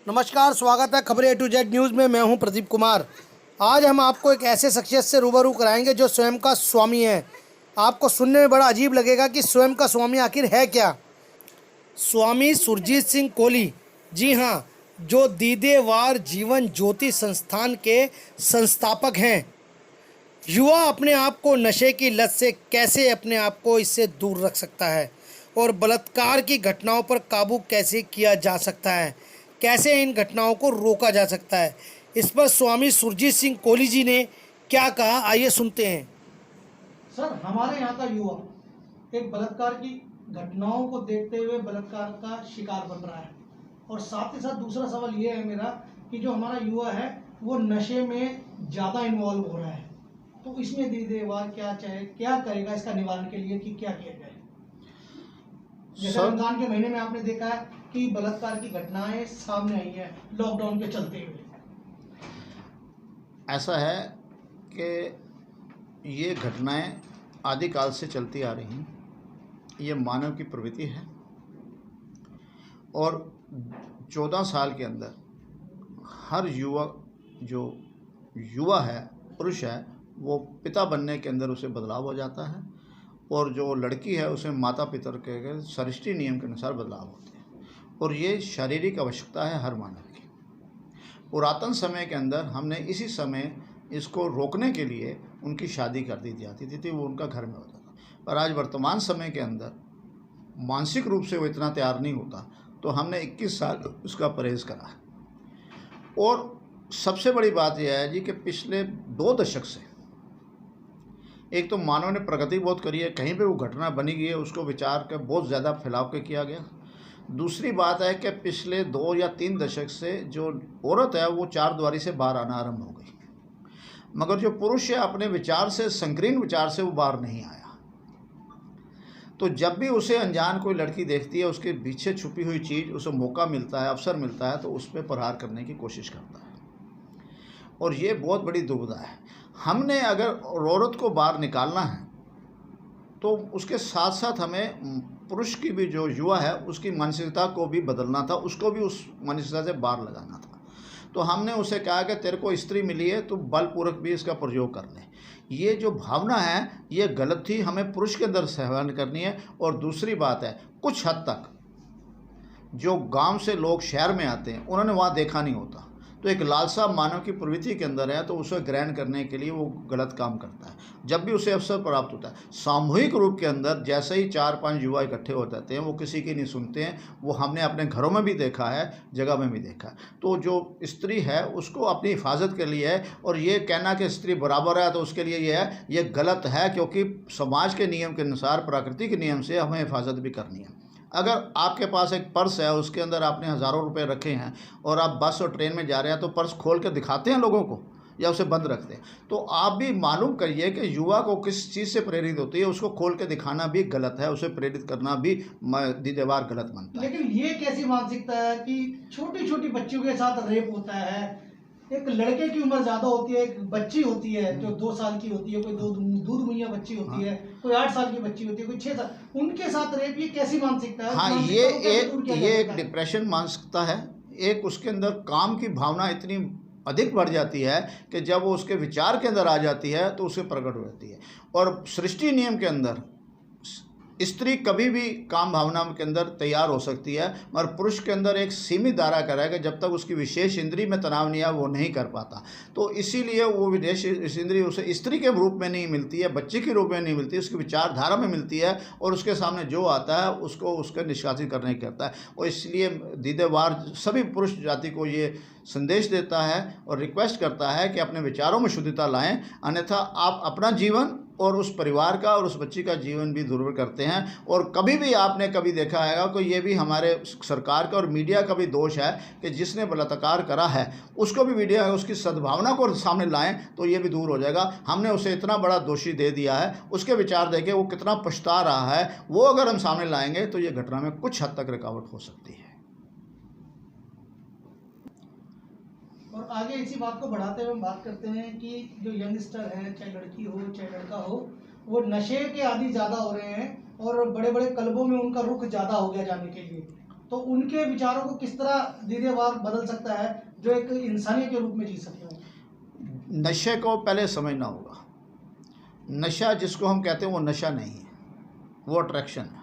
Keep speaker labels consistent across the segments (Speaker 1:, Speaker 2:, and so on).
Speaker 1: नमस्कार, स्वागत है खबरें A to Z न्यूज़ में। मैं हूं प्रदीप कुमार। आज हम आपको एक ऐसे शख्सियत से रूबरू कराएंगे जो स्वयं का स्वामी है। आपको सुनने में बड़ा अजीब लगेगा कि स्वयं का स्वामी आखिर है क्या। स्वामी सुरजीत सिंह कोहली, जी हाँ, जो दीदेवार जीवन ज्योति संस्थान के संस्थापक हैं। युवा अपने आप को नशे की लत से कैसे अपने आप को इससे दूर रख सकता है और बलात्कार की घटनाओं पर काबू कैसे किया जा सकता है, कैसे इन घटनाओं को रोका जा सकता है, इस पर स्वामी सुरजीत सिंह कोहली जी ने क्या कहा, आइए सुनते हैं।
Speaker 2: सर, हमारे यहाँ का युवा एक बलात्कार की घटनाओं को देखते हुए बलात्कार का शिकार बन रहा है। और साथ ही साथ दूसरा सवाल ये है मेरा कि जो हमारा युवा है वो नशे में ज़्यादा इन्वॉल्व हो रहा है। तो इसमें दीदेवार क्या चाहे, क्या करेगा इसका निवारण के लिए कि क्या किया जाए? जैसे रमजान के महीने में आपने देखा है कि बलात्कार की घटनाएं सामने आई हैं लॉकडाउन के चलते हुए।
Speaker 3: ऐसा है कि ये घटनाएं आदिकाल से चलती आ रही हैं। ये मानव की प्रवृत्ति है और 14 साल के अंदर हर जो युवा है, पुरुष है, वो पिता बनने के अंदर उसे बदलाव हो जाता है और जो लड़की है उसे माता पिता के सृष्टि नियम के अनुसार बदलाव होते हैं। और ये शारीरिक आवश्यकता है हर मानव की। पुरातन समय के अंदर हमने इसी समय इसको रोकने के लिए उनकी शादी कर दी जाती थी, वो उनका घर में होता था। पर आज वर्तमान समय के अंदर मानसिक रूप से वो इतना तैयार नहीं होता, तो हमने 21 साल उसका परहेज़ करा। और सबसे बड़ी बात यह है जी कि पिछले 2 दशक से एक तो मानव ने प्रगति बहुत करी है, कहीं पे वो घटना बनी गई है उसको विचार कर बहुत ज़्यादा फैलाव के किया गया। दूसरी बात है कि पिछले 2 या 3 दशक से जो औरत है वो 4 द्वारी से बाहर आना आरंभ हो गई, मगर जो पुरुष है अपने विचार से, संकीर्ण विचार से वो बाहर नहीं आया। तो जब भी उसे अनजान कोई लड़की देखती है, उसके पीछे छुपी हुई चीज़, उसे मौका मिलता है, अवसर मिलता है, तो उस पर प्रहार करने की कोशिश करता है। और ये बहुत बड़ी दुविधा है। हमने अगर औरत को बाहर निकालना है तो उसके साथ साथ हमें पुरुष की भी, जो युवा है, उसकी मानसिकता को भी बदलना था, उसको भी उस मानसिकता से बाहर लगाना था। तो हमने उसे कहा कि तेरे को स्त्री मिली है तो बलपूर्वक भी इसका प्रयोग कर ले। ये जो भावना है ये गलत थी, हमें पुरुष के अंदर सहन करनी है। और दूसरी बात है, कुछ हद तक जो गांव से लोग शहर में आते हैं उन्होंने वहाँ देखा नहीं होता, तो एक लालसा मानव की प्रवृत्ति के अंदर है, तो उसे ग्रहण करने के लिए वो गलत काम करता है। जब भी उसे अवसर प्राप्त होता है, सामूहिक रूप के अंदर जैसे ही 4-5 युवा इकट्ठे हो जाते हैं, वो किसी की नहीं सुनते हैं। वो हमने अपने घरों में भी देखा है, जगह में भी देखा है। तो जो स्त्री है उसको अपनी हिफाजत के लिए है, और ये कहना कि स्त्री बराबर है तो उसके लिए ये है, ये गलत है, क्योंकि समाज के नियम के अनुसार, प्रकृति के नियम से हमें हिफाजत भी करनी है। अगर आपके पास एक पर्स है, उसके अंदर आपने हज़ारों रुपए रखे हैं और आप बस और ट्रेन में जा रहे हैं, तो पर्स खोल के दिखाते हैं लोगों को या उसे बंद रखते हैं। तो आप भी मालूम करिए कि युवा को किस चीज़ से प्रेरित होती है। उसको खोल के दिखाना भी गलत है, उसे प्रेरित करना भी दीदेवार गलत मानता है।
Speaker 2: लेकिन ये कैसी मानसिकता है कि छोटी छोटी बच्चियों के साथ रेप होता है? एक लड़के की उम्र ज्यादा होती है, एक बच्ची होती है जो 2 साल की होती है, कोई दूध मुहैया बच्ची होती है, कोई 8 साल की बच्ची होती है, कोई 6 साल, उनके साथ रेप, ये कैसी मानसिकता है?
Speaker 3: हाँ, ये एक डिप्रेशन मानसिकता है। एक उसके अंदर काम की भावना इतनी अधिक बढ़ जाती है कि जब वो उसके विचार के अंदर आ जाती है तो उसे प्रकट हो जाती है। और सृष्टि नियम के अंदर स्त्री कभी भी काम भावना के अंदर तैयार हो सकती है, मगर पुरुष के अंदर एक सीमित दायरा का रहेगा। जब तक उसकी विशेष इंद्री में तनाव नहीं है वो नहीं कर पाता। तो इसीलिए वो विशेष इंद्री उसे स्त्री के रूप में नहीं मिलती है, बच्चे के रूप में नहीं मिलती है, उसकी विचारधारा में मिलती है, और उसके सामने जो आता है उसको उसका निष्कासित करने की करता है। और इसलिए दीदेवार सभी पुरुष जाति को ये संदेश देता है और रिक्वेस्ट करता है कि अपने विचारों में शुद्धता लाएं, अन्यथा आप अपना जीवन और उस परिवार का और उस बच्ची का जीवन भी दुर्बल करते हैं। और कभी भी आपने कभी देखा है कि ये भी हमारे सरकार का और मीडिया का भी दोष है कि जिसने बलात्कार करा है उसको भी मीडिया उसकी सद्भावना को सामने लाएं तो ये भी दूर हो जाएगा। हमने उसे इतना बड़ा दोषी दे दिया है, उसके विचार देके वो कितना पछता रहा है, वो अगर हम सामने लाएंगे तो ये घटना में कुछ हद तक रुकावट हो सकती है।
Speaker 2: और आगे इसी बात को बढ़ाते हुए हम बात करते हैं कि जो यंगस्टर है, चाहे लड़की हो चाहे लड़का हो, वो नशे के आदी ज़्यादा हो रहे हैं और बड़े बड़े क्लबों में उनका रुख ज़्यादा हो गया जाने के लिए। तो उनके विचारों को किस तरह धीरे वार बदल सकता है जो एक इंसानियत के रूप में जी सके वो?
Speaker 3: नशे को पहले समझना होगा। नशा जिसको हम कहते हैं वो नशा नहीं है, वो अट्रैक्शन है।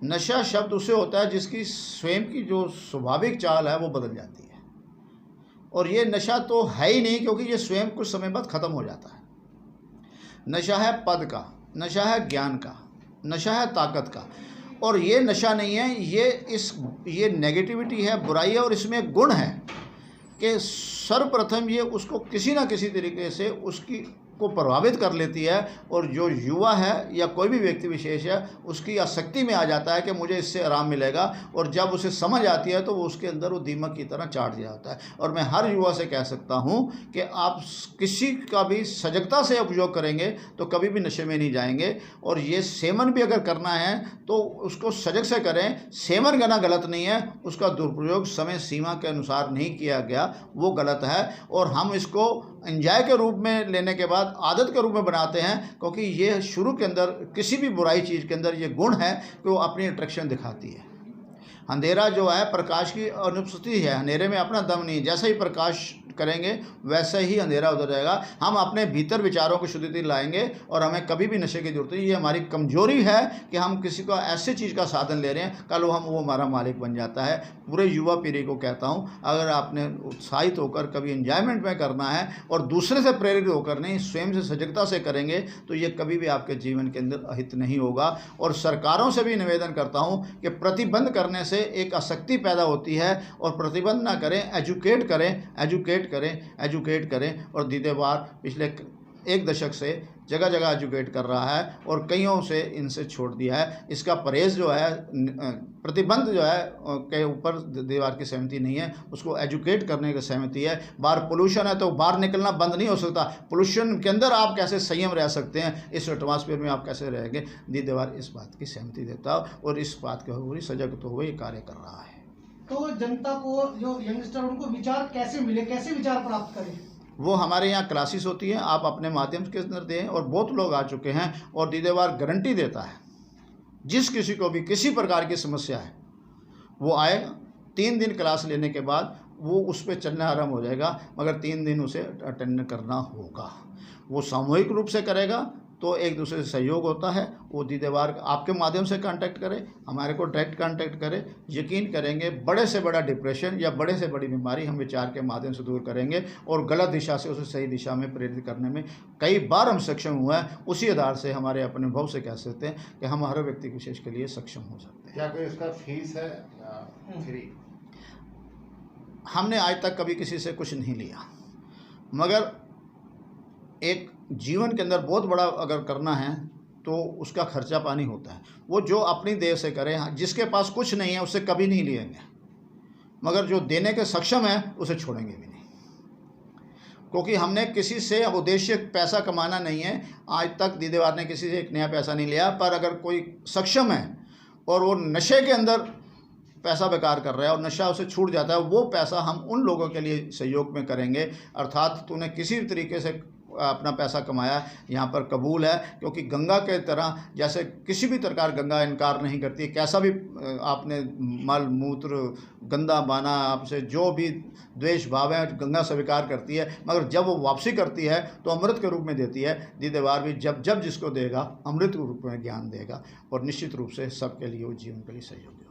Speaker 3: नशा शब्द उसे होता है जिसकी स्वयं की जो स्वाभाविक चाल है वो बदल जाती है, और ये नशा तो है ही नहीं, क्योंकि ये स्वयं कुछ समय बाद ख़त्म हो जाता है। नशा है पद का, नशा है ज्ञान का, नशा है ताकत का, और ये नशा नहीं है, ये नेगेटिविटी है, बुराई है, और इसमें गुण है कि सर्वप्रथम ये उसको किसी ना किसी तरीके से उसकी को प्रभावित कर लेती है, और जो युवा है या कोई भी व्यक्ति विशेष है उसकी आसक्ति में आ जाता है कि मुझे इससे आराम मिलेगा, और जब उसे समझ आती है तो वो उसके अंदर वो दीमक की तरह चाट जाता है। और मैं हर युवा से कह सकता हूँ कि आप किसी का भी सजगता से उपयोग करेंगे तो कभी भी नशे में नहीं जाएंगे, और ये सेवन भी अगर करना है तो उसको सजग से करें। सेवन करना गलत नहीं है, उसका दुरुपयोग समय सीमा के अनुसार नहीं किया गया वो गलत है, और हम इसको एंजॉय के रूप में लेने के बाद आदत के रूप में बनाते हैं, क्योंकि ये शुरू के अंदर किसी भी बुराई चीज़ के अंदर ये गुण है कि वो अपनी अट्रैक्शन दिखाती है। अंधेरा जो है प्रकाश की अनुपस्थिति है, अंधेरे में अपना दम नहीं। जैसे ही प्रकाश करेंगे वैसे ही अंधेरा उतर जाएगा। हम अपने भीतर विचारों को शुद्धि लाएंगे, और हमें कभी भी नशे की जरूरत नहीं। ये हमारी कमजोरी है कि हम किसी को ऐसे चीज़ का साधन ले रहे हैं, कल वो हमारा मालिक बन जाता है। पूरे युवा पीढ़ी को कहता हूँ, अगर आपने उत्साहित होकर कभी एंजॉयमेंट में करना है और दूसरे से प्रेरित होकर नहीं, स्वयं से सजगता से करेंगे तो ये कभी भी आपके जीवन के अंदर अहित नहीं होगा। और सरकारों से भी निवेदन करता हूँ कि प्रतिबंध करने से एक आसक्ति पैदा होती है, और प्रतिबंध ना करें, एजुकेट करें। और दीदेवार पिछले एक दशक से जगह जगह एजुकेट कर रहा है, और कईयों से इनसे छोड़ दिया है। इसका परहेज जो है, प्रतिबंध जो है के ऊपर दीवार की सहमति नहीं है, उसको एजुकेट करने की सहमति है। बाहर पोल्यूशन है तो बाहर निकलना बंद नहीं हो सकता। पोल्यूशन के अंदर आप कैसे संयम रह सकते हैं, इस एटमॉस्फेयर में आप कैसे रहेंगे, दीदेवार इस बात की सहमति देता है, और इस बात के पूरी सजग तो हुए कार्य कर रहा है।
Speaker 2: तो जनता को, जो यंगस्टर, उनको विचार कैसे मिले, कैसे विचार प्राप्त करें?
Speaker 3: वो हमारे यहाँ क्लासेस होती हैं, आप अपने माध्यम के अंदर दें, और बहुत लोग आ चुके हैं। और दीदेवार गारंटी देता है, जिस किसी को भी किसी प्रकार की समस्या है वो आए, 3 दिन क्लास लेने के बाद वो उस पर चलना आरम्भ हो जाएगा, मगर 3 दिन उसे अटेंड करना होगा। वो सामूहिक रूप से करेगा तो एक दूसरे से सहयोग होता है। वो दीदेवार आपके माध्यम से कांटेक्ट करें, हमारे को डायरेक्ट कांटेक्ट करें। यकीन करेंगे बड़े से बड़ा डिप्रेशन या बड़े से बड़ी बीमारी हम विचार के माध्यम से दूर करेंगे, और गलत दिशा से उसे सही दिशा में प्रेरित करने में कई बार हम सक्षम हुए हैं। उसी आधार से हमारे अपने अनुभव से कह सकते हैं कि हम हर व्यक्ति विशेष के लिए सक्षम हो सकते हैं।
Speaker 4: क्या कोई इसका फीस है फ्री?
Speaker 3: हमने आज तक कभी किसी से कुछ नहीं लिया, मगर एक जीवन के अंदर बहुत बड़ा अगर करना है तो उसका खर्चा पानी होता है। वो जो अपनी देह से करें, जिसके पास कुछ नहीं है उससे कभी नहीं लेंगे, मगर जो देने के सक्षम है उसे छोड़ेंगे भी नहीं, क्योंकि हमने किसी से उद्देश्य पैसा कमाना नहीं है। आज तक दीदेवार ने किसी से एक नया पैसा नहीं लिया, पर अगर कोई सक्षम है और वो नशे के अंदर पैसा बेकार कर रहा है और नशा उसे छूट जाता है, वो पैसा हम उन लोगों के लिए सहयोग में करेंगे। अर्थात तूने किसी भी तरीके से अपना पैसा कमाया, यहाँ पर कबूल है, क्योंकि गंगा के तरह जैसे किसी भी प्रकार गंगा इनकार नहीं करती। कैसा भी आपने मल मूत्र गंदा माना, आपसे जो भी द्वेष भाव है गंगा स्वीकार करती है, मगर जब वो वापसी करती है तो अमृत के रूप में देती है। दीदेवार भी जब जिसको देगा अमृत के रूप में ज्ञान देगा, और निश्चित रूप से सबके लिए वो जीवन के लिए सहयोगी होगा।